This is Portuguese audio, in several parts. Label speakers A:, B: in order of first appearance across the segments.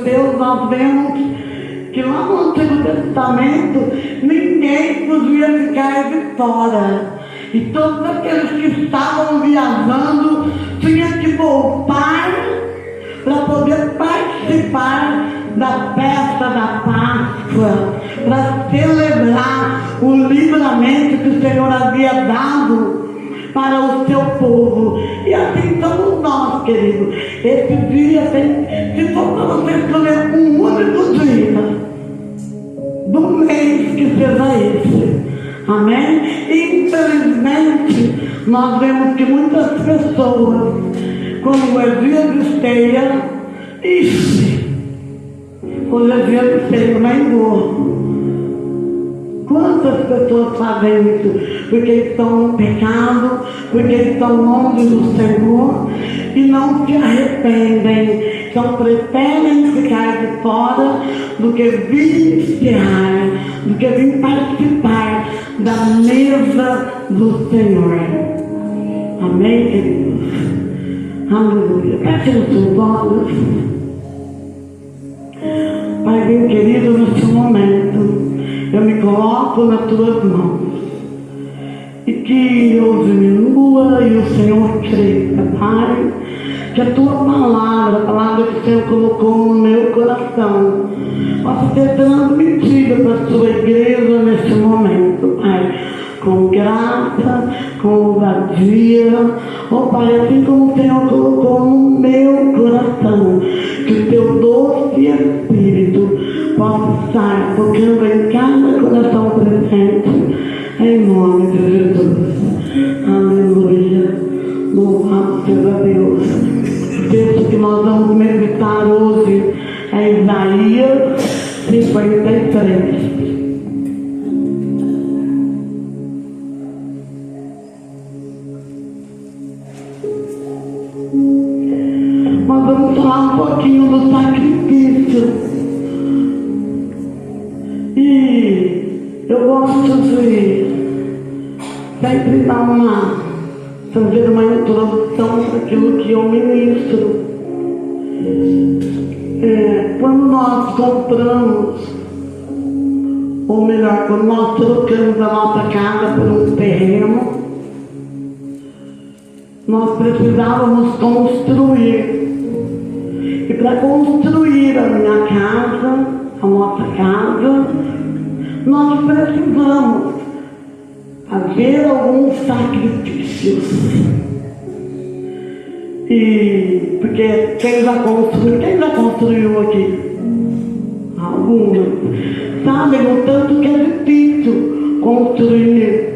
A: Deus, nós vemos que lá no Antigo Testamento ninguém podia ficar de fora. E todos aqueles que estavam viajando tinham que voltar para poder participar da festa da Páscoa, para celebrar o livramento que o Senhor havia dado para o seu povo. E assim somos nós, queridos. Esse dia se for para você escolher um único dia do mês, que seja esse. Amém? Infelizmente, nós vemos que muitas pessoas, quando é dia de ceia, quando é dia de ceia, nem vou. Quantas pessoas fazem isso? Porque estão no pecado, porque estão longe do Senhor e não se arrependem. Então preferem ficar de fora do que vir cear, do que vir participar da mesa do Senhor. Amém, queridos? Aleluia. Feche os seus olhos. Pai bem querido, neste momento eu me coloco nas tuas mãos e que eu diminua e o Senhor cresça, Pai. Que a tua palavra, a palavra que o Senhor colocou no meu coração, possa ser transmitida para a sua igreja neste momento, Pai, com graça, com ousadia, oh Pai, assim como o Senhor colocou no meu coração, que o teu doce Espírito possa estar tocando em cada coração presente, em nome de Jesus. Aleluia. Louvado seja Deus. O texto que nós vamos meditar hoje é Isaías 53. Nós vamos falar um pouquinho do sacrifício. E eu gosto de sempre dar fazer uma introdução para aquilo que eu ministro. Quando nós compramos, ou melhor, quando nós trocamos a nossa casa por um terreno, nós precisávamos construir. E para construir a minha casa, a nossa casa, nós precisamos haver alguns sacrifícios. E porque quem já construiu aqui? Alguns sabem o tanto que é difícil construir.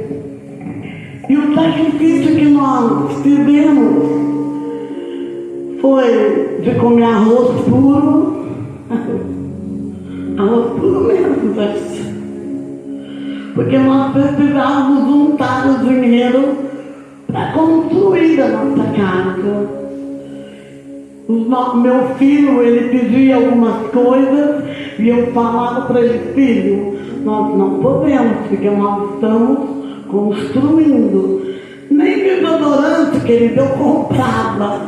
A: E o sacrifício que nós fizemos foi de comer arroz puro. Arroz puro mesmo, gente. Porque nós precisávamos juntar o dinheiro para construir a nossa casa. Meu filho, ele pedia algumas coisas e eu falava para ele: filho, nós não podemos, porque nós estamos construindo. Nem desodorante, querido, eu comprava,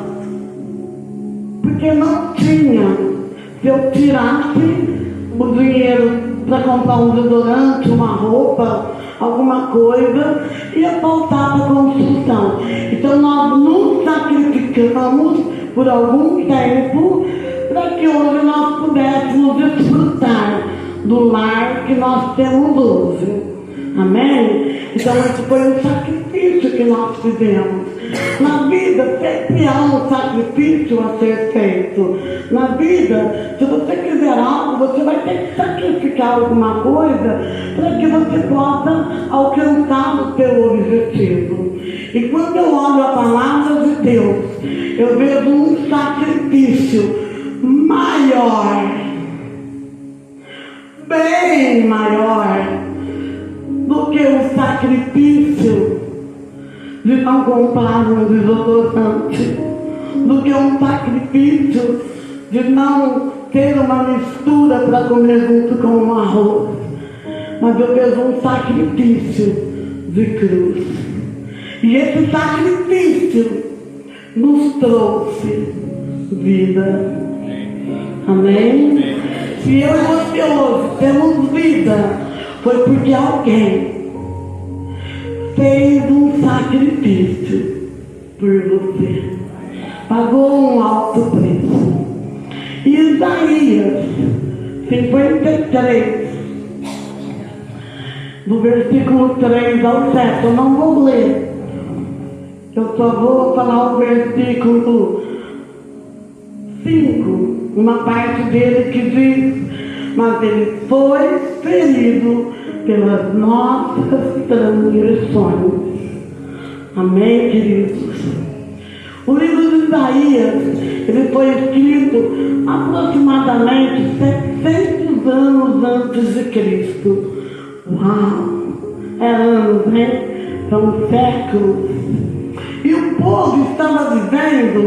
A: porque não tinha. Se eu tirasse o dinheiro para comprar um desodorante, uma roupa, alguma coisa, ia faltar para a construção. Então nós nos sacrificamos por algum tempo para que hoje nós pudéssemos desfrutar do lar que nós temos hoje. Amém? Então esse foi um sacrifício que nós fizemos. Na vida sempre há um sacrifício a ser feito. Na vida, se você quiser algo, você vai ter que sacrificar alguma coisa para que você possa alcançar o seu objetivo. E quando eu olho a palavra de Deus, eu vejo um sacrifício maior, bem maior, do que o sacrifício de não comprar um desodorante, do que um sacrifício de não ter uma mistura para comer junto com um arroz. Mas eu vejo um sacrifício de cruz. E esse sacrifício nos trouxe vida. Amém? Se eu e você hoje temos vida, foi porque alguém fez um sacrifício por você. Pagou um alto preço. Isaías 53, do versículo 3 ao 7, eu não vou ler. Eu só vou falar o versículo 5, uma parte dele que diz: mas ele foi ferido pelas nossas transgressões. Amém, queridos? O livro de Isaías, ele foi escrito aproximadamente 700 anos antes de Cristo. Uau! É anos, né? São séculos. E o povo estava vivendo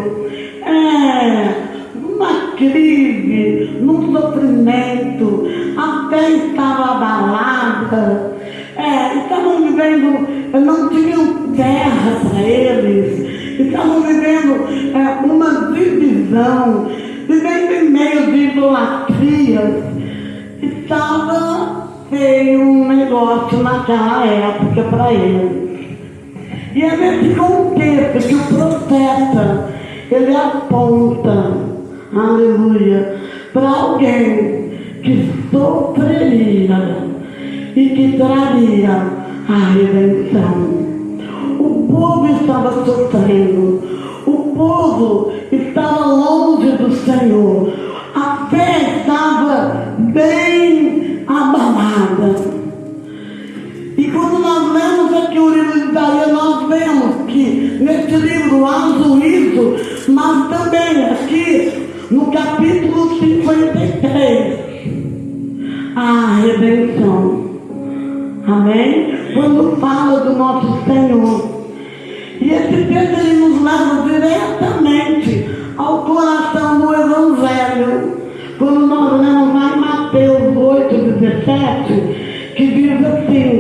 A: numa crise, num sofrimento, a fé estava abalada, estavam vivendo, não tinham terra para eles, estavam vivendo uma divisão, vivendo em meio de idolatrias. Estava feio um negócio naquela época para eles. E é nesse contexto que o profeta, ele aponta, aleluia, para alguém que sofreria e que traria a redenção. O povo estava sofrendo, o povo estava longe do Senhor, a fé estava bem abalada. E quando nós lemos aqui o livro de Isaías, nós vemos que nesse livro há um juízo, mas também aqui no capítulo 53, a redenção. Amém? Quando fala do nosso Senhor. E esse texto ele nos leva diretamente ao coração do Evangelho. Quando nós lemos lá em Mateus 8:17, que diz assim: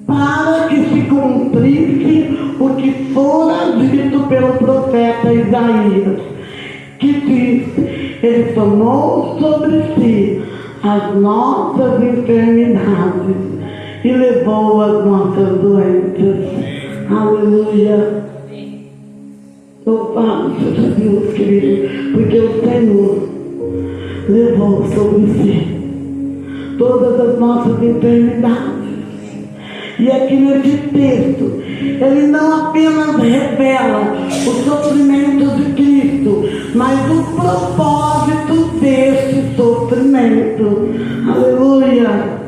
A: para que se cumprisse o que fora dito pelo profeta Isaías, que diz: ele tomou sobre si as nossas enfermidades e levou as nossas doenças. Aleluia. Louvado seja Deus, querido, porque o Senhor levou sobre si todas as nossas enfermidades. E aqui nesse texto, ele não apenas revela o sofrimento de Cristo, mas o propósito desse sofrimento. Aleluia!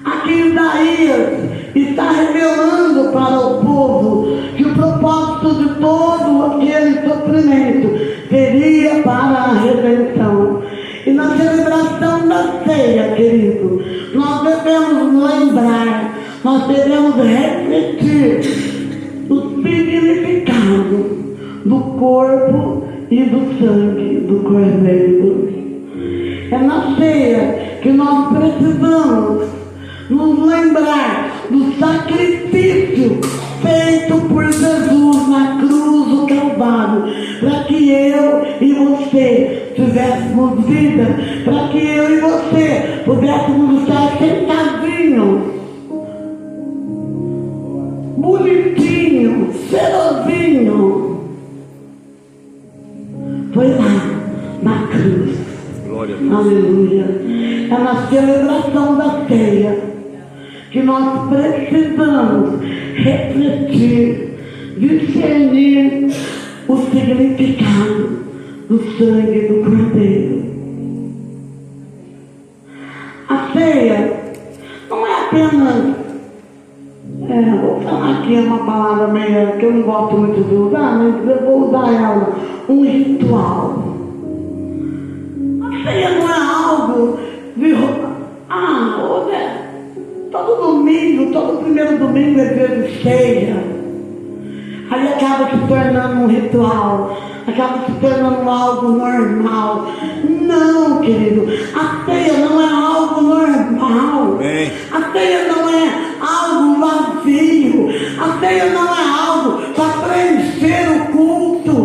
A: Aqui Isaías está revelando para o povo que o propósito de todo aquele sofrimento seria para a redenção. E na celebração da ceia, querido, nós devemos lembrar, nós devemos refletir o significado do corpo e do sangue do Cordeiro. É na ceia que nós precisamos nos lembrar do sacrifício feito por Jesus na cruz do Calvário, para que eu e você tivéssemos vida, para que eu e você pudéssemos estar sentadinhos, bonitinho, cheirosinho. Foi lá na cruz.
B: Glória a Deus.
A: Aleluia. É na celebração da ceia que nós precisamos refletir, discernir o significado do sangue do Cordeiro. A ceia não é apenas, vou falar aqui uma palavra meio que eu não gosto muito de usar, mas eu vou usar ela, um ritual. A ceia não é algo de todo primeiro domingo é dia de ceia. Aí acaba se tornando um ritual, acaba se tornando algo normal. Não, querido, a ceia não é algo normal.
B: Amém.
A: A ceia não é algo vazio. A ceia não é algo para preencher o culto.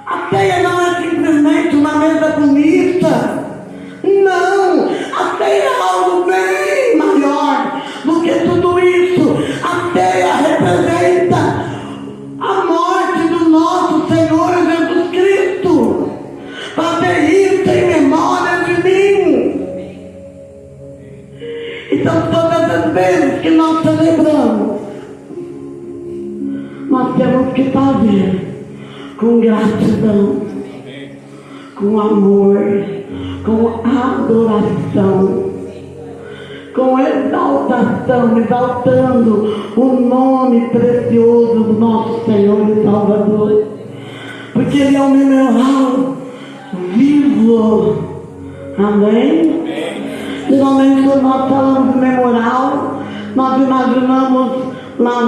A: A ceia não é simplesmente bonita. Não, a ceia é algo bem maior do que tudo isso. A ceia representa a morte do nosso Senhor Jesus Cristo. Fazer isso em memória de mim. Então, todas as vezes que nós celebramos, nós temos que fazer com gratidão, com amor, com adoração, com exaltação, exaltando o nome precioso do nosso Senhor e Salvador, porque Ele é um memorial vivo. Amém? Geralmente, quando nós falamos de memorial, nós imaginamos lá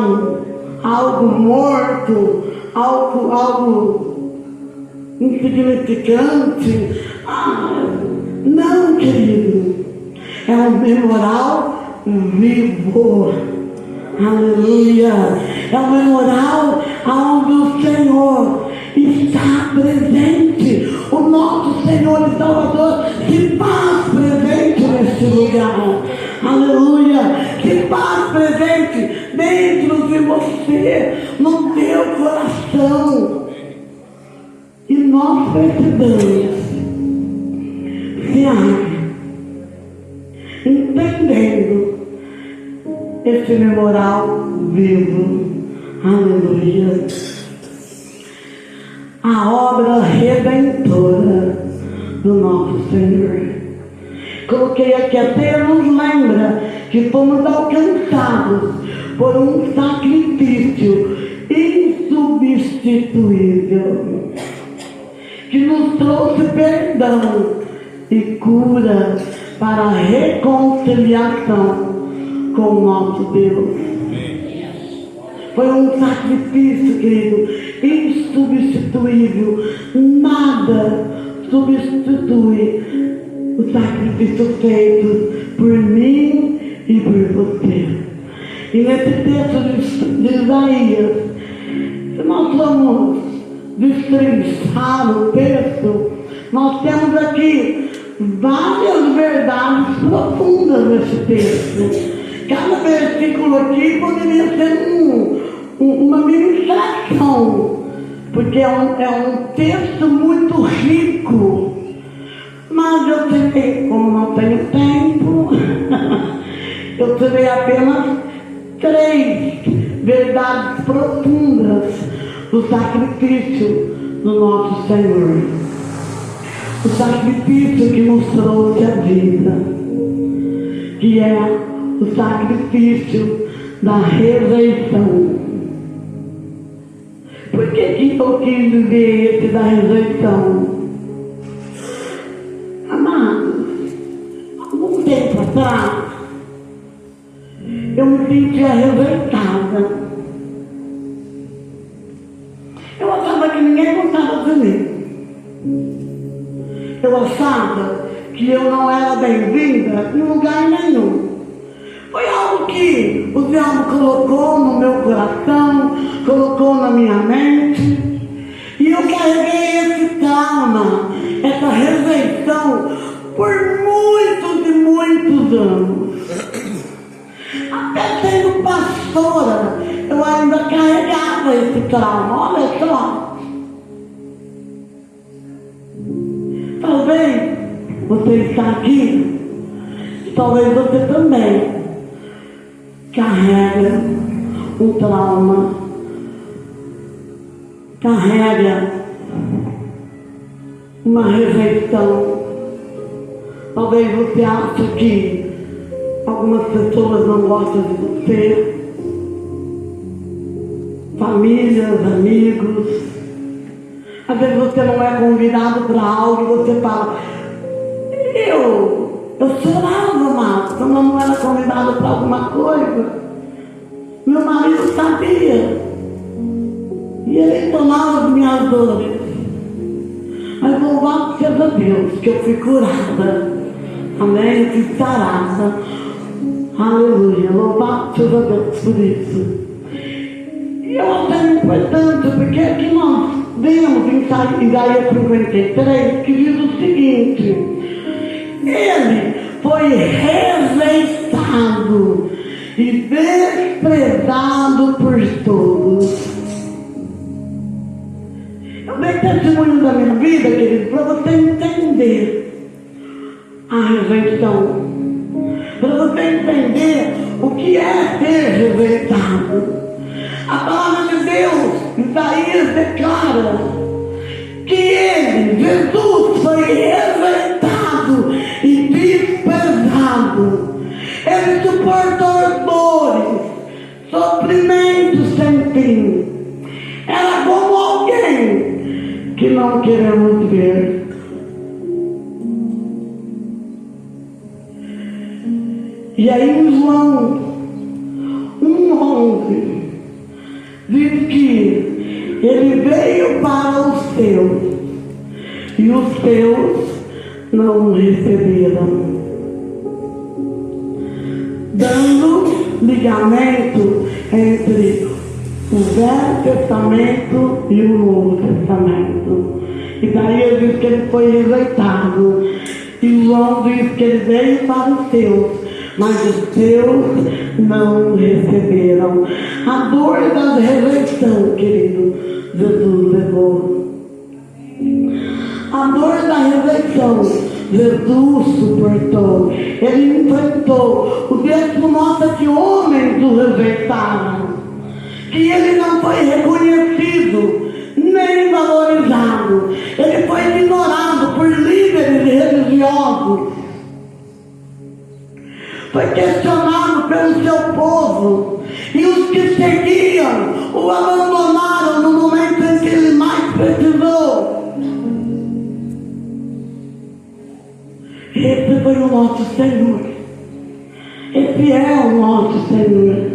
A: algo morto, algo insignificante. Não, querido, é um memorial vivo. Aleluia. É um memorial onde o Senhor está presente. O nosso Senhor e Salvador se faz presente neste lugar. Aleluia. Se faz presente dentro de você, no teu coração. E nós precisamos se abrir, entendendo esse memorial vivo. Aleluia. A obra redentora do nosso Senhor. Coloquei aqui, até nos lembra que fomos alcançados por um sacrifício insubstituível, que nos trouxe perdão e cura para a reconciliação com o nosso Deus. Foi um sacrifício, querido, insubstituível. Nada substitui o sacrifício feito por mim e por você. E nesse texto de Isaías, se nós vamos destrinchar o texto, nós temos aqui várias verdades profundas nesse texto. Cada versículo aqui poderia ser uma ministração, porque é um texto muito rico. Mas eu tirei, como não tenho tempo, eu tirei apenas 3 verdades profundas do sacrifício do nosso Senhor. O sacrifício que nos trouxe a vida, que é o sacrifício da rejeição. Por que eu quis dizer esse da rejeição? Amados, algum tempo atrás, eu me sentia rejeitada. Eu achava que ninguém gostava de mim. Eu achava que eu não era bem-vinda em lugar nenhum. Foi algo que o diabo colocou no meu coração, colocou na minha mente. E eu carreguei esse trauma, essa rejeição, por muitos e muitos anos. Até sendo pastora, eu ainda carregava esse trauma. Olha só. Talvez você está aqui, talvez você também carrega um trauma, carrega uma rejeição. Talvez você ache que algumas pessoas não gostam de você, famílias, amigos. Às vezes você não é convidado para algo e você fala, eu chorava, mas quando eu não era convidado para alguma coisa, meu marido sabia. E ele tomava as minhas dores. Mas louvado seja Deus, que eu fui curada. Amém? Eu fui sarada. Aleluia. Louvado seja Deus por isso. E eu achei importante, porque aqui nós vemos em Isaías 53 que diz o seguinte: ele foi rejeitado e desprezado por todos. Eu dei testemunho da minha vida, querido, para você entender a rejeição, para você entender o que é ser rejeitado. A palavra de Deus, Isaías declara que ele, Jesus, foi rejeitado e desprezado. Ele suportou dores, sofrimentos sem fim. Era como alguém que não queremos ver. E aí em João 1,11 diz que ele veio para os seus e os seus não o receberam, dando ligamento entre o Velho Testamento e o Novo Testamento. E daí ele diz que ele foi rejeitado, e João diz que ele veio para os seus, mas os seus não receberam. A dor da rejeição, querido, Jesus levou. A dor da rejeição, Jesus suportou. Ele enfrentou. O texto mostra que homens o rejeitaram, que ele não foi reconhecido nem valorizado. Ele foi ignorado por líderes religiosos, foi questionado pelo seu povo, e os que seguiam o abandonaram no momento em que ele mais precisou. Esse foi o nosso Senhor. Esse é o nosso Senhor.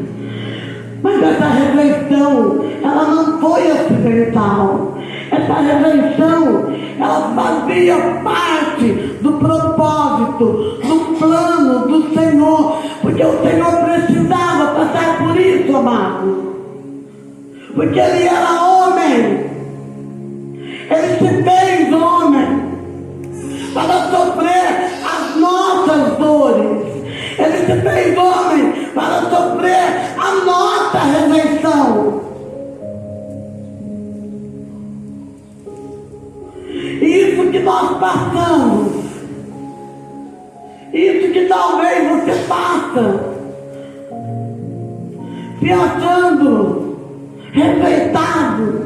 A: Mas essa rejeição, ela não foi acidental. Essa rejeição, ela fazia parte do propósito, do plano do Senhor, porque o Senhor precisava passar por isso, amado, porque ele era homem, ele se fez homem para sofrer as nossas dores, ele se fez homem para sofrer a nossa rejeição. Isso que nós passamos, isso que talvez você passa, se achando rejeitado,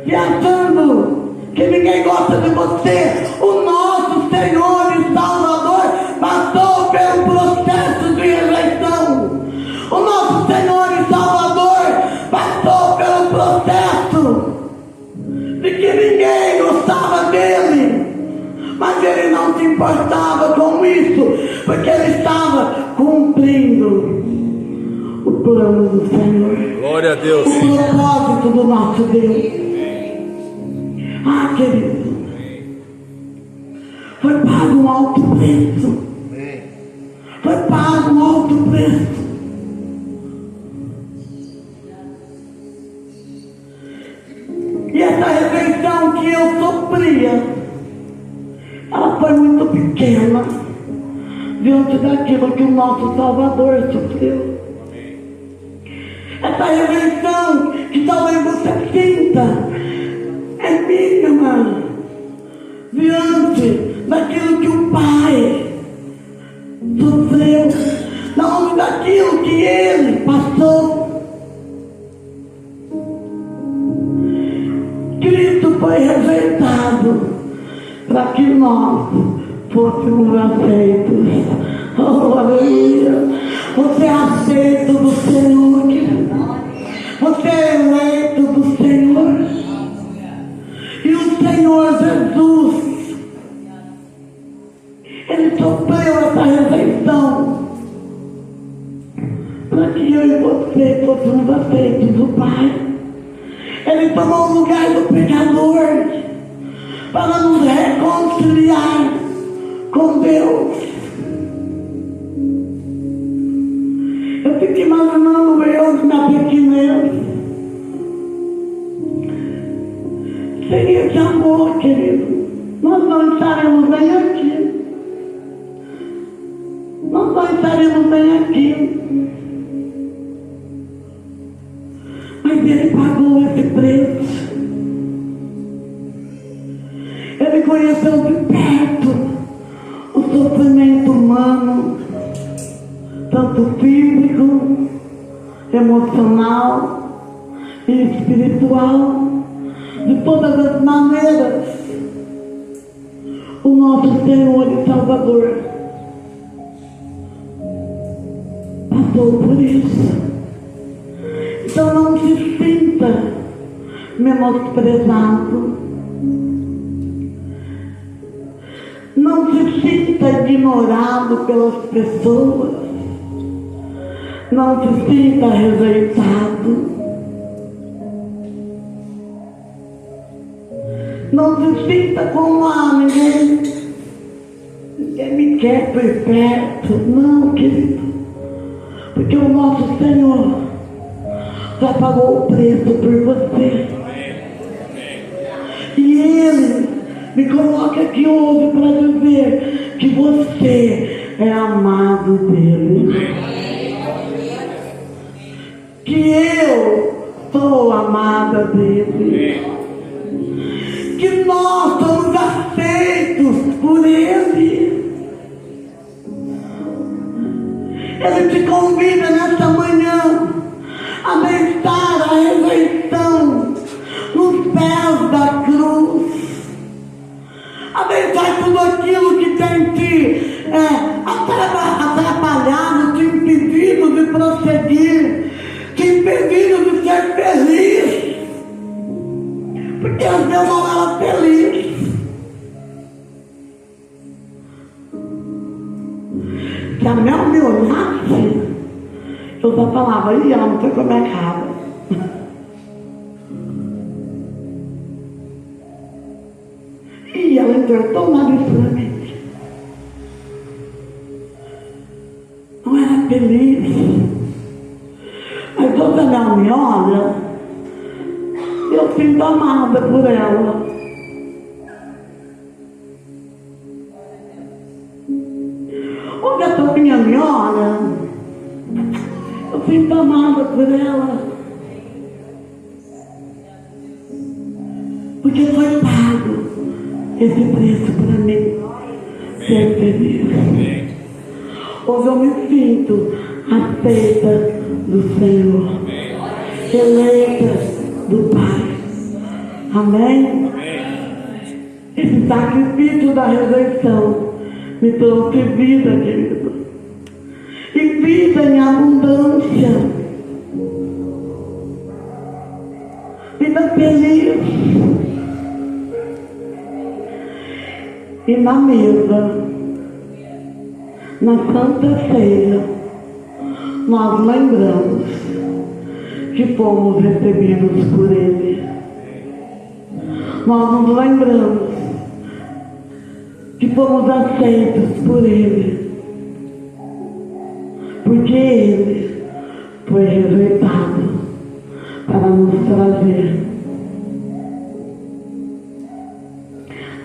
A: se achando que ninguém gosta de você. O nosso Senhor e Salvador passou pelo processo de rejeição. O nosso Senhor e Salvador passou pelo processo de que ninguém gostava dele, mas ele não se importava com isso, porque ele estava cumprindo o plano do Senhor.
B: Glória a Deus.
A: O propósito do nosso Deus. Ah, querido, foi pago um alto preço. Foi pago um alto preço. E essa rejeição que eu sofria, ela foi muito pequena diante daquilo que o nosso Salvador sofreu. Essa rejeição que talvez você sinta é mínima diante daquilo que o Pai sofreu, não daquilo que ele passou. Cristo foi rejeitado para que nós fôssemos aceitos. Oh, aleluia! Você é aceito do Senhor, querido. Você é eleito do Senhor. E o Senhor Jesus, ele sofreu essa rejeição para que eu e você fôssemos aceitos do Pai. Ele tomou o lugar do pecador para nos reconciliar com Deus. Eu fico imaginando eu na pequenez, acabou, querido. Nós não estaremos bem aqui. Nós não estaremos bem aqui. Mas Ele pagou esse preço. Ele conheceu de perto o sofrimento humano, tanto físico, emocional e espiritual. De todas as maneiras, o nosso Senhor e Salvador passou por isso. Então não se sinta menosprezado. Não se sinta ignorado pelas pessoas. Não se sinta rejeitado. Não se sinta como ninguém me quer por perto. Não, querido. Porque o nosso Senhor já pagou o preço por você. E Ele me coloca aqui hoje para dizer que você é amado dele. Que eu sou amada dele. Que nós somos aceitos por Ele. Ele te convida nesta manhã a deixar a rejeição nos pés da cruz, a deixar tudo aquilo que tem te atrapalhado, te impedido de prosseguir, te impedido de ser feliz. Porque eu não era feliz. Se a Mel me olhasse, eu só falava, ih, ela não foi com a minha cara. E ela entortou o nariz pra mim. Não era feliz. Mas quando a Mel me olha, eu sinto amada por ela. Onde a Topinha me olha, eu sinto amada por ela. Porque foi pago esse preço para mim ser feliz. Hoje eu me sinto aceita do Senhor, eleita do Pai. Amém? Esse sacrifício da rejeição me trouxe vida, querido. E vida em abundância. Vida feliz. E na mesa, na Santa Ceia, nós lembramos que fomos recebidos por Ele. Nós nos lembramos que fomos aceitos por Ele. Porque Ele foi rejeitado para nos trazer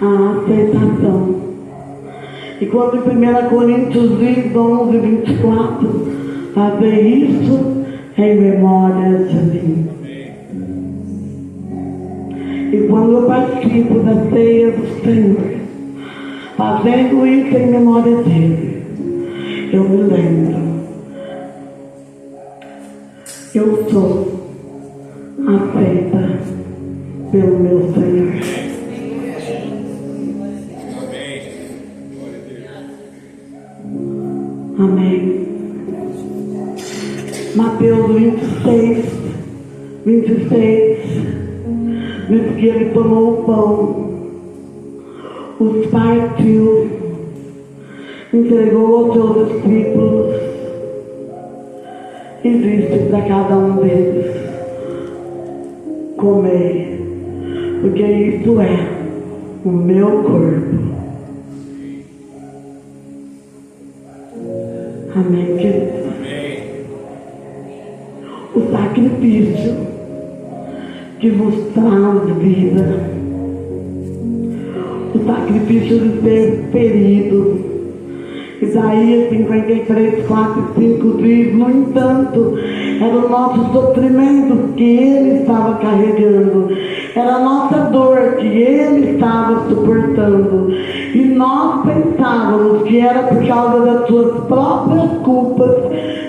A: a aceitação. E quando em 1 Coríntios 11, 24, fazer isso em memória de mim. E quando eu participo da ceia do Senhor, fazendo isso em memória dele, eu me lembro. Eu sou aceita pelo meu Senhor. Amém. Mateus 26, diz que ele tomou o pão, os partiu, entregou aos seus discípulos e disse para cada um deles: comei, porque isto é o meu corpo. Amém, querido? O sacrifício que vos traz vida o sacrifício de ser ferido. Isaías 53, 4 e 5 diz: no entanto, era o nosso sofrimento que ele estava carregando, era a nossa dor que ele estava suportando, e nós pensávamos que era por causa das suas próprias culpas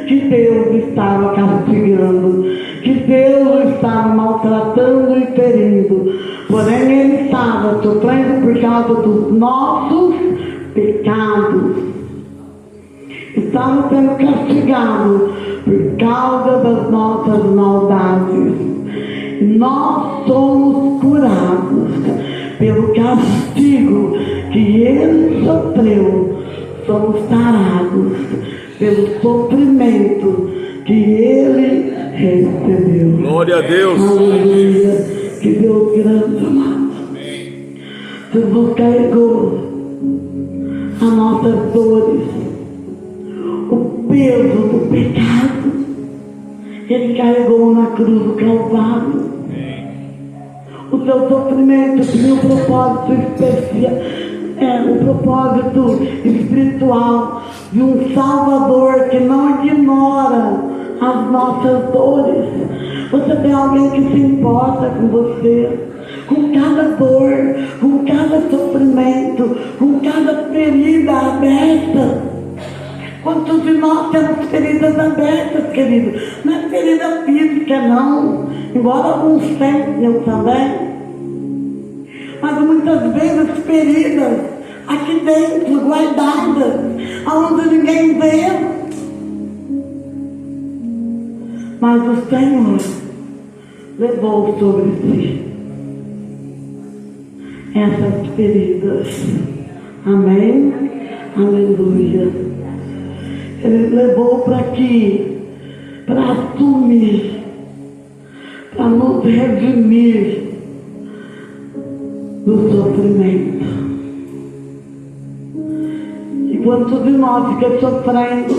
A: que Deus estava castigando, que Deus o estava maltratando e ferindo. Porém, ele estava sofrendo por causa dos nossos pecados. Estamos sendo castigados por causa das nossas maldades. Nós somos curados pelo castigo que ele sofreu. Somos sarados pelo sofrimento que ele recebeu.
B: Glória a Deus.
A: Aleluia. Que Deus grande, amado. Jesus carregou as nossas dores, o peso do pecado. Ele carregou na cruz do Calvário. O seu sofrimento tinha um propósito especial, o propósito espiritual de um Salvador que não ignora as nossas dores. Você tem alguém que se importa com você, com cada dor, com cada sofrimento, com cada ferida aberta. Quantos de nós temos feridas abertas, querido? Não é ferida física, não. Embora alguns tenham também. Mas muitas vezes feridas aqui dentro, guardadas, onde ninguém vê. Mas o Senhor levou sobre si essas feridas. Amém? Aleluia. Ele levou para aqui, para assumir, para nos redimir do sofrimento. E quantos de nós fica sofrendo,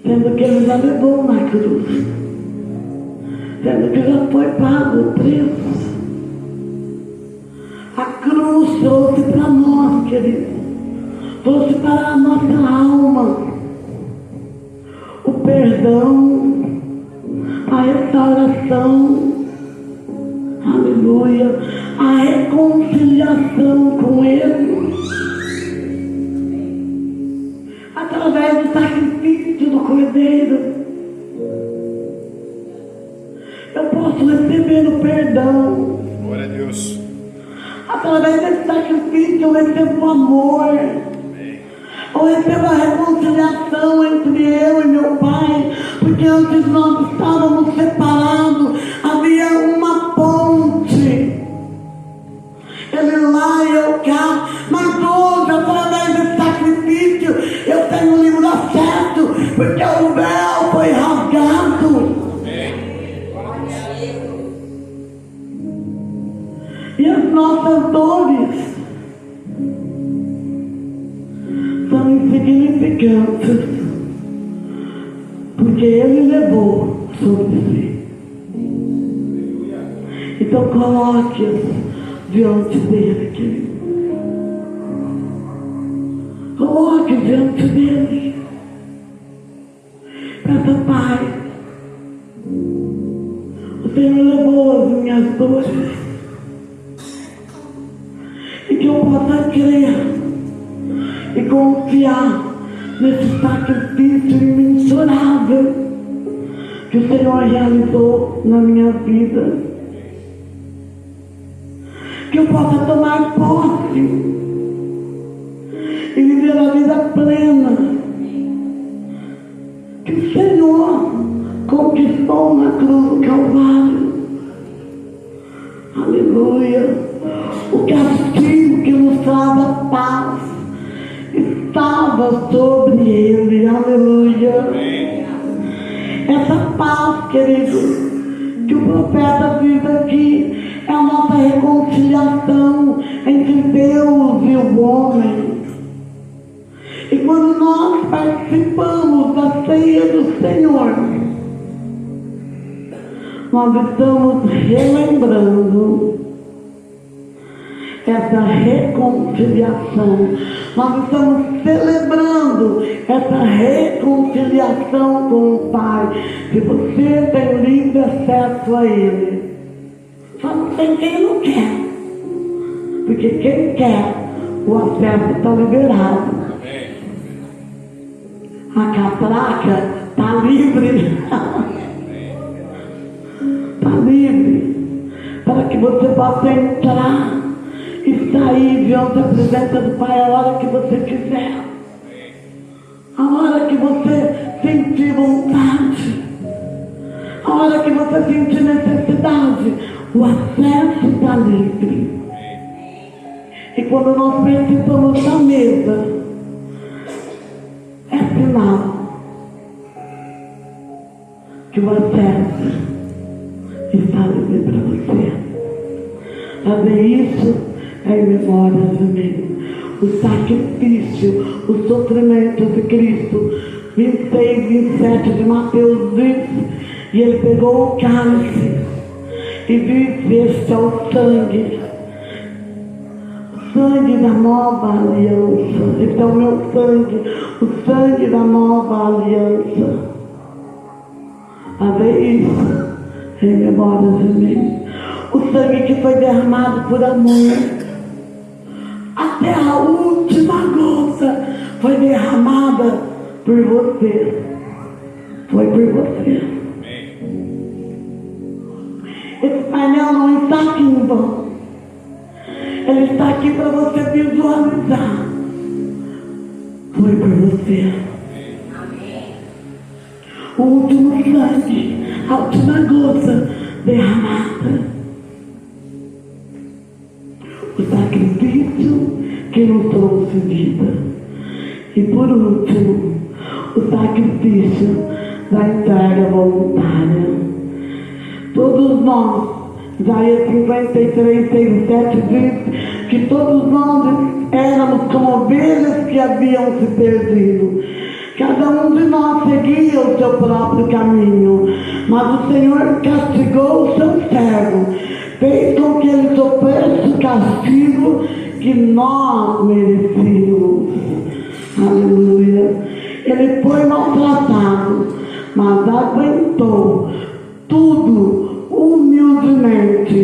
A: sendo que ele já levou na cruz, sendo que já foi pago o preço. A cruz trouxe para nós, querido, trouxe para a nossa alma o perdão, a restauração, aleluia, a reconciliação com Ele, através do sacrifício do Cordeiro. Eu posso receber o perdão.
B: Glória a Deus.
A: Através desse sacrifício eu recebo o amor. Eu recebo a reconciliação entre eu e meu Pai, porque antes nós estávamos separados, havia uma ponte, ele lá e eu cá, mas hoje, através desse sacrifício, eu tenho livre acesso, porque o véu foi rasgado. E as nossas dores são insignificantes, porque Ele levou sobre si. Então coloque-as diante dele, querido. Coloque diante dele. Peça, Pai, o Senhor levou as minhas dores, e que eu possa crer e confiar nesse sacrifício imensurável que o Senhor realizou na minha vida. Que eu possa tomar posse e viver a vida plena que o Senhor conquistou na cruz do Calvário. Aleluia. O castigo que nos traz paz estava sobre ele. Aleluia. Essa paz, querido, que o profeta diz aqui, é a nossa reconciliação entre Deus e o homem. E quando nós participamos da ceia do Senhor, nós estamos relembrando essa reconciliação. Nós estamos celebrando essa reconciliação com o Pai. Se você tem livre acesso a Ele, só não tem quem não quer. Porque quem quer, o acesso está liberado. A catraca está livre. Está livre. Para que você possa entrar e sair diante da presença do Pai a hora que você quiser. A hora que você sentir vontade. A hora que você sentir necessidade. O acesso está livre. E quando nós participamos da mesa, é sinal que o acesso está livre para você. Fazer isso é em memória de mim. O sacrifício, o sofrimento de Cristo. 26, 27 de Mateus diz, e ele pegou o cálice e disse: este é o sangue da nova aliança. Este é o meu sangue, o sangue da nova aliança. Fazer isso em memória de mim. O sangue que foi derramado por amor. Até a última gota foi derramada por você. Foi por você. Esse painel não está aqui em vão. Ele está aqui para você visualizar. Foi por você. O último sangue, a última gota derramada. O sacrifício que nos trouxe vida. E por último, o sacrifício da entrega voluntária. Todos nós, Isaías 53, 6 e 7 diz que todos nós éramos como ovelhas que haviam se perdido. Cada um de nós seguia o seu próprio caminho, mas o Senhor castigou o seu servo, fez com que ele sofresse o castigo que nós merecíamos. Aleluia. Ele foi maltratado, mas aguentou tudo humildemente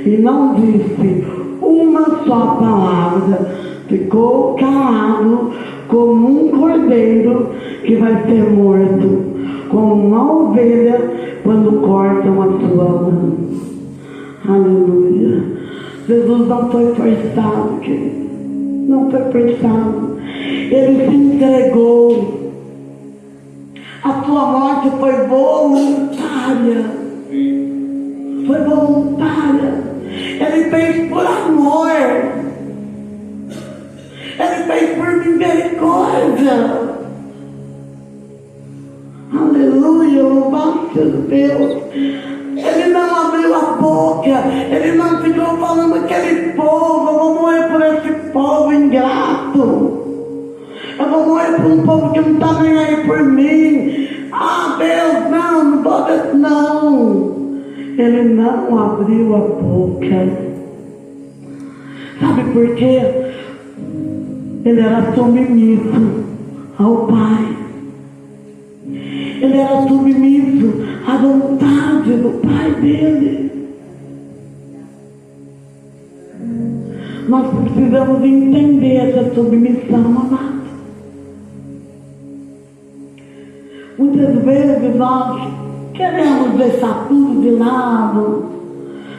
A: e não disse uma só palavra. Ficou calado como um cordeiro que vai ser morto, como uma ovelha quando cortam a sua mão. Aleluia. Jesus não foi forçado, querido. Não foi forçado. Ele se entregou. A sua morte foi voluntária. Foi voluntária. Ele fez por amor. Ele fez por misericórdia. Aleluia, louvado seja Deus. Ele não abriu a boca. Ele não ficou falando aquele povo. Eu vou morrer por esse povo ingrato. Eu vou morrer por um povo que não está nem aí por mim. Ah, Deus, não vou ver, não. Ele não abriu a boca. Sabe por quê? Ele era submisso ao Pai. Ele era submisso à vontade do Pai dele. Nós precisamos entender essa submissão, amado. Muitas vezes nós queremos deixar tudo de lado,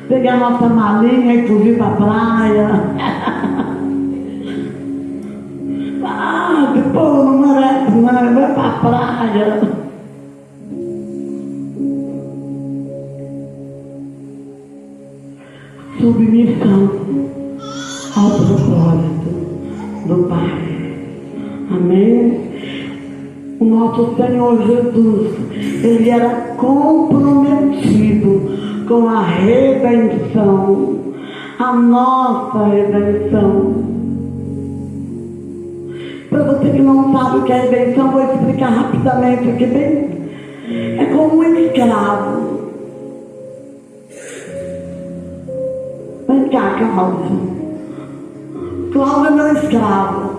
A: pegar nossa malinha e fugir para a praia. Ah, que povo não merece, não, vai para a praia. Submissão ao propósito do Pai. Amém? O nosso Senhor Jesus, Ele era comprometido com a redenção, a nossa redenção. Para você que não sabe o que é redenção, vou explicar rapidamente aqui bem. É como um escravo. Vem cá, Cláudio. Cláudio é meu escravo.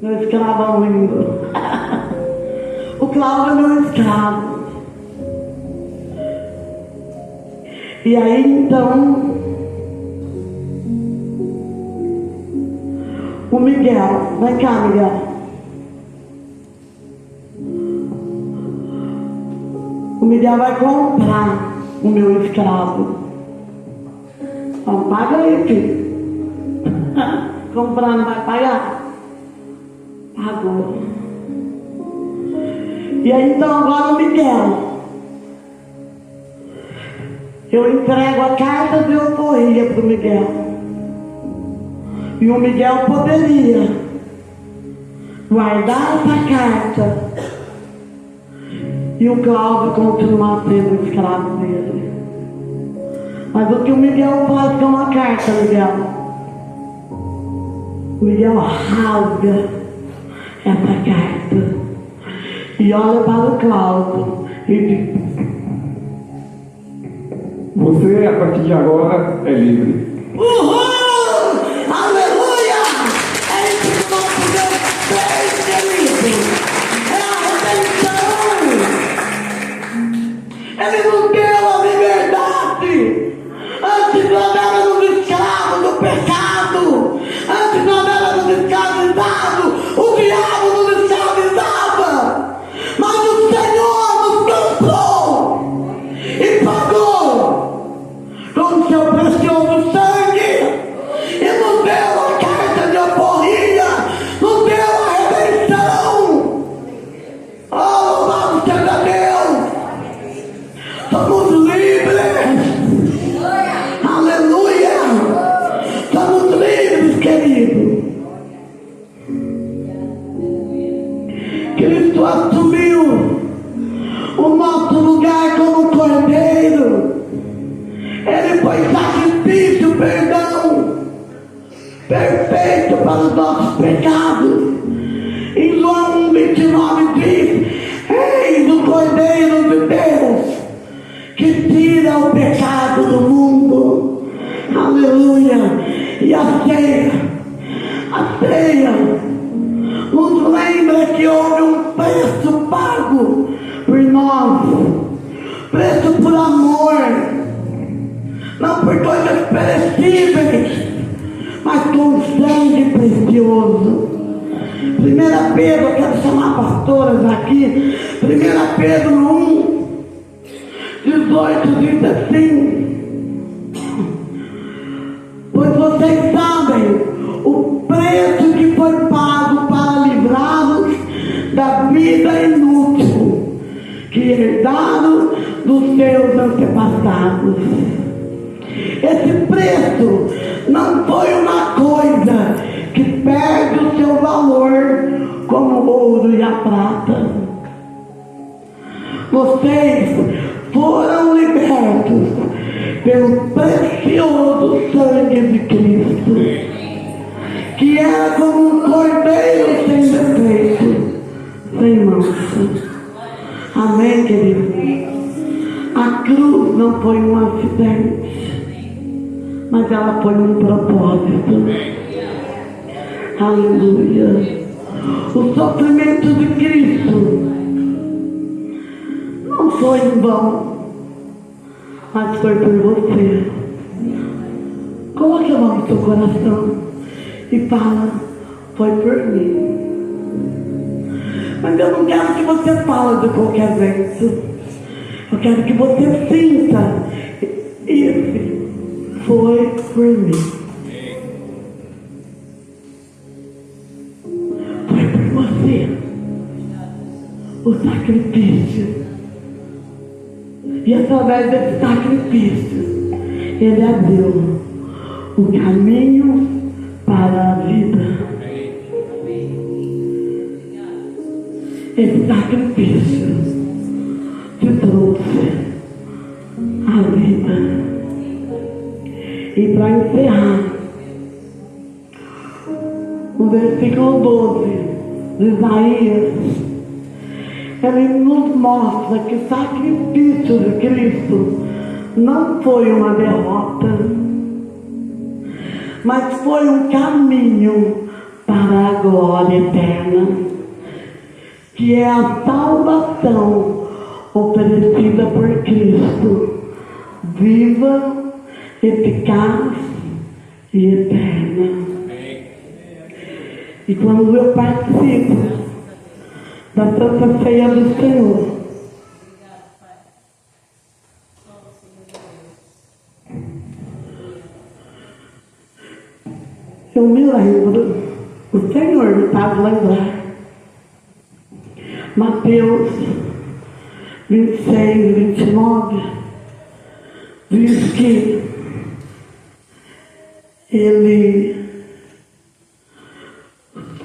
A: Meu escravo lindo. O Cláudio é meu escravo. E aí então, o Miguel, vem cá, Miguel. O Miguel vai comprar o meu escravo. Então, paga aí, filho. Comprar não vai pagar? Pagou. E aí então agora o Miguel. Eu entrego a carta de alforria para o Miguel. E o Miguel poderia guardar essa carta e o Cláudio continuar sendo o escravo dele. Mas o que o Miguel faz com a carta, Miguel? O Miguel rasga essa carta e olha para o Cláudio e diz:
B: você, a partir de agora, é livre.
A: Uhul! Aleluia! É isso que nós podemos ter, querido. É a redenção. Ele nos deu a liberdade. Antes nós éramos escravos do pecado. Antes nós éramos escravizados. O diabo nos escravizava. Mas o Senhor nos comprou e pagou com seu precioso sangue, e nos deu a carta de alforria, nos deu a redenção. Oh, louvado seja Deus! Somos livres! Aleluia! Somos livres, querido. Cristo assumiu o nosso lugar como cordeiro. Ele foi sacrifício, perdão, perfeito para os nossos pecados. Em João 1:29 diz: eis o Cordeiro de Deus, que tira o pecado do mundo. Aleluia! E a ceia, nos lembra que houve um preço pago por nós, preço por amor. Não por coisas perecíveis, mas com sangue precioso. 1 Pedro, eu quero chamar pastoras aqui. 1 Pedro 1:18 diz assim: pois vocês sabem o preço que foi pago para livrá-los da vida inútil que herdaram dos seus antepassados. Esse preço não foi uma coisa que perde o seu valor como o ouro e a prata. Vocês foram libertos pelo precioso sangue de Cristo, que era como um cordeiro sem defeito, sem mancha. Amém, querido? A cruz não foi um acidente, mas ela foi um propósito. Aleluia. O sofrimento de Cristo não foi em vão, mas foi por você. Coloque a mão no seu coração e fala: foi por mim. Mas eu não quero que você fale de qualquer jeito. Eu quero que você sinta: esse foi por mim. Foi por você o sacrifício. E através desse sacrifício, Ele abriu o caminho para a vida. Esse sacrifício te trouxe a vida. E para encerrar, o versículo 12 de Isaías, ele nos mostra que o sacrifício de Cristo não foi uma derrota, mas foi um caminho para a glória eterna, que é a salvação oferecida por Cristo, viva, eficaz e eterna. E quando eu participo da Santa Ceia do Senhor, eu me lembro, o Senhor me faz lembrar, Mateus 26, 29, diz que ele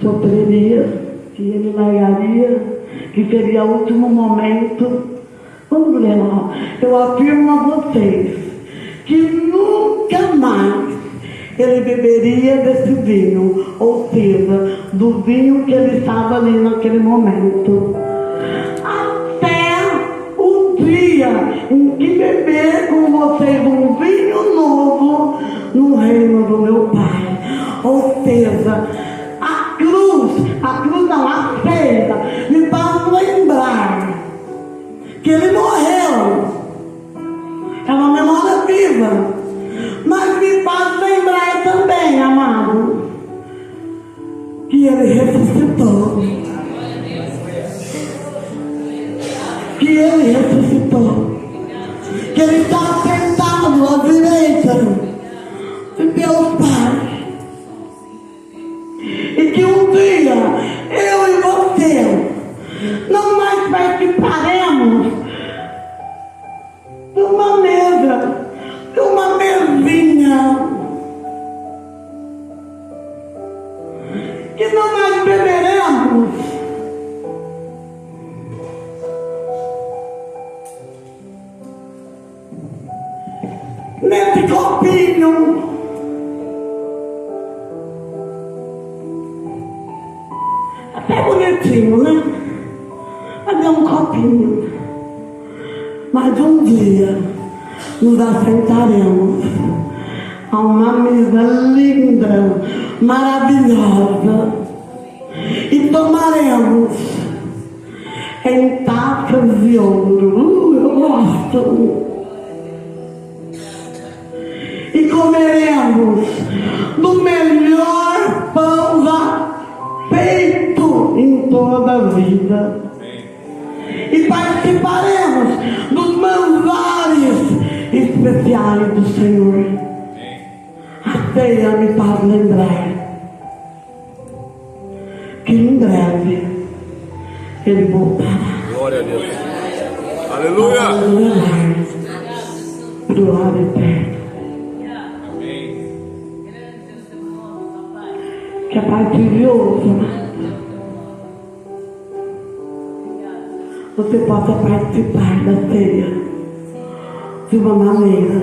A: sofreria, que ele largaria, que seria o último momento. Vamos ler lá. Eu afirmo a vocês que nunca mais ele beberia desse vinho, ou seja, do vinho que ele estava ali naquele momento, até o dia em que beber com vocês um vinho novo no reino do meu Pai. Ou seja, a cruz não, a ceia me faz lembrar que ele morreu, é uma memória viva, mas me faz lembrar também, amado, que ele ressuscitou. Que ele ressuscitou. Que ele está sentado à direita de Deus Pai. E que um dia eu e você não mais participaremos de uma mesa, de uma mesinha, que não mais beberemos nesse copinho, até bonitinho, né? Mas é um copinho. Mas um dia nos assentaremos a uma mesa linda, maravilhosa, e tomaremos em taças de ouro. Eu gosto. E comeremos do melhor pão já feito em toda a vida. E participaremos dos manjares especiais do Senhor. A ceia me faz lembrar que em breve Ele voltará.
C: Glória a Deus. Aleluia.
A: Para nos levar para o lar eterno. Que a partir de hoje, você possa participar da ceia de uma maneira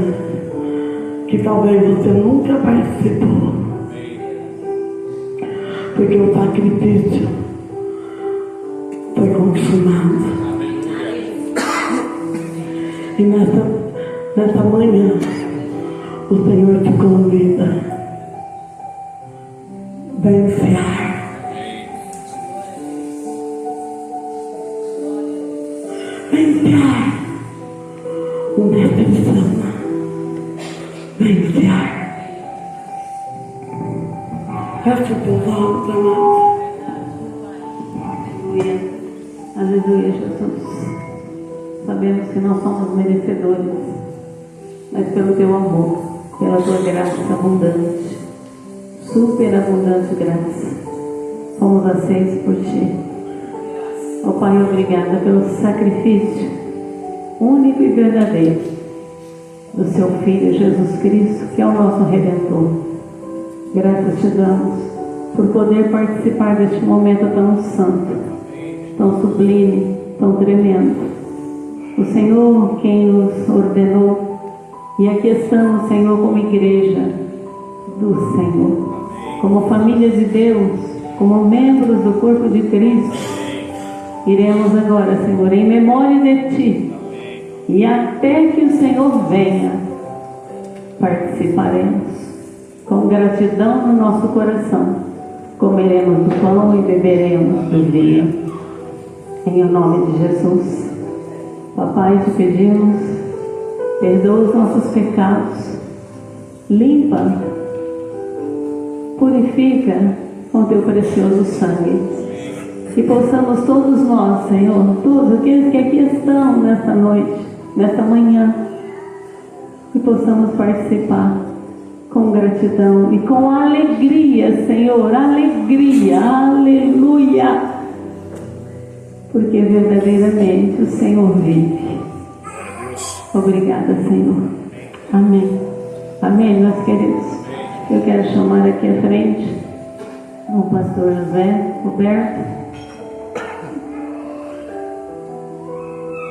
A: que talvez você nunca participou, porque o sacrifício foi consumado. E nessa manhã o Senhor te convida. Vem cear. Vem cear. O mestre me chama. Vem cear. Fecha os teus olhos, amado.
D: Aleluia. Aleluia, Jesus. Sabemos que não somos merecedores, mas pelo teu amor, pela tua graça abundante, superabundante graça, somos aceitos por ti. Ó Pai, obrigada pelo sacrifício único e verdadeiro do seu Filho Jesus Cristo, que é o nosso Redentor. Graças te damos por poder participar deste momento tão santo, tão sublime, tão tremendo. O Senhor quem nos ordenou, e aqui estamos, Senhor, como igreja do Senhor, como família de Deus, como membros do corpo de Cristo. Iremos agora, Senhor, em memória de Ti, E até que o Senhor venha, participaremos. Com gratidão no nosso coração, comeremos do pão e beberemos do vinho. Em o nome de Jesus. Papai, te pedimos, perdoa os nossos pecados, limpa, purifica com teu precioso sangue. Que possamos todos nós, Senhor, todos aqueles que aqui estão nesta noite, nesta manhã, que possamos participar com gratidão e com alegria, Senhor, alegria, aleluia, porque verdadeiramente o Senhor vive. Obrigada, Senhor. Amém. Amém, meus queridos. Eu quero chamar aqui à frente o pastor José Roberto,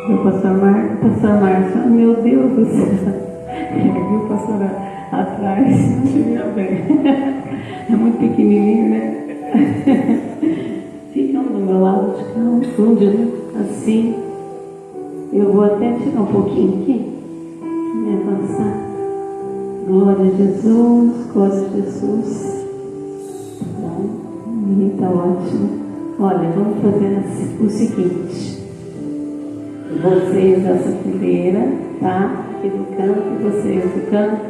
D: o pastor Márcio. Meu Deus do céu, viu o pastor atrás, não se via bem, é muito pequenininho, né? Ficam do meu lado de cá, um fundo, né? Assim. Eu vou até tirar um pouquinho aqui, me avançar. Glória a Jesus, glória a Jesus. Tá ótimo. Olha, vamos fazer o seguinte. Vocês dessa fileira, tá? Aqui do canto, e vocês do canto.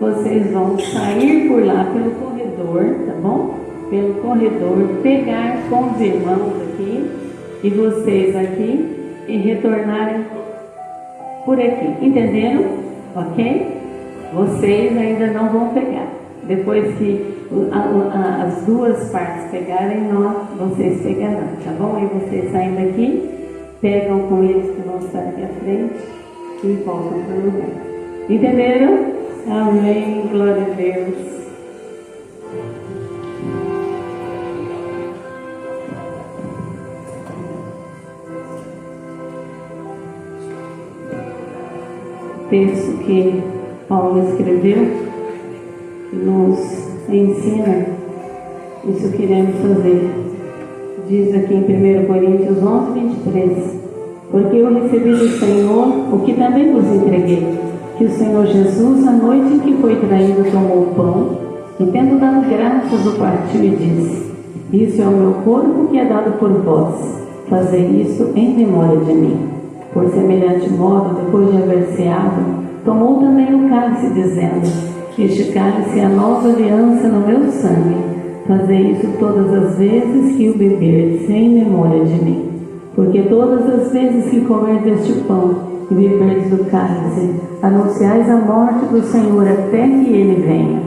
D: Vocês vão sair por lá pelo corredor, tá bom? Pelo corredor, pegar com os irmãos aqui e vocês aqui e retornarem por aqui. Entenderam? Ok? Vocês ainda não vão pegar. Depois que as duas partes pegarem, vocês pegarão, tá bom? Aí vocês saem daqui, pegam com eles que vão estar aqui à frente e voltam para o lugar. Entenderam? Amém. Glória a Deus. O texto que Paulo escreveu nos ensina isso que iremos fazer. Diz aqui em 1 Coríntios 11, 23: porque eu recebi do Senhor o que também vos entreguei, que o Senhor Jesus, na noite em que foi traído, tomou o pão e, tendo dado graças, o partiu e disse: isso é o meu corpo que é dado por vós, fazei isso em memória de mim. Por semelhante modo, depois de haver ceado, tomou também o cálice, dizendo: este cálice é a nova aliança no meu sangue. Fazei isso todas as vezes que o beberdes, em memória de mim. Porque todas as vezes que comerdes este pão e beberdes do cálice, anunciais a morte do Senhor até que ele venha.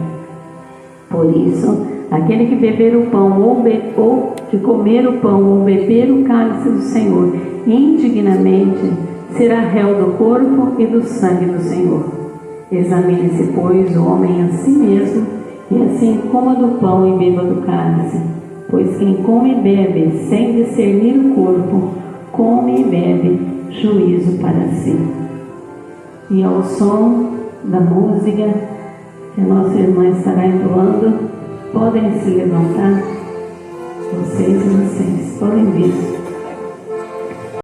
D: Por isso, aquele que beber o pão ou que comer o pão ou beber o cálice do Senhor indignamente, será réu do corpo e do sangue do Senhor. Examine-se, pois, o homem a si mesmo, e assim coma do pão e beba do cálice. Pois quem come e bebe sem discernir o corpo, come e bebe juízo para si. E ao som da música que a nossa irmã estará entoando, podem se levantar, vocês podem vir.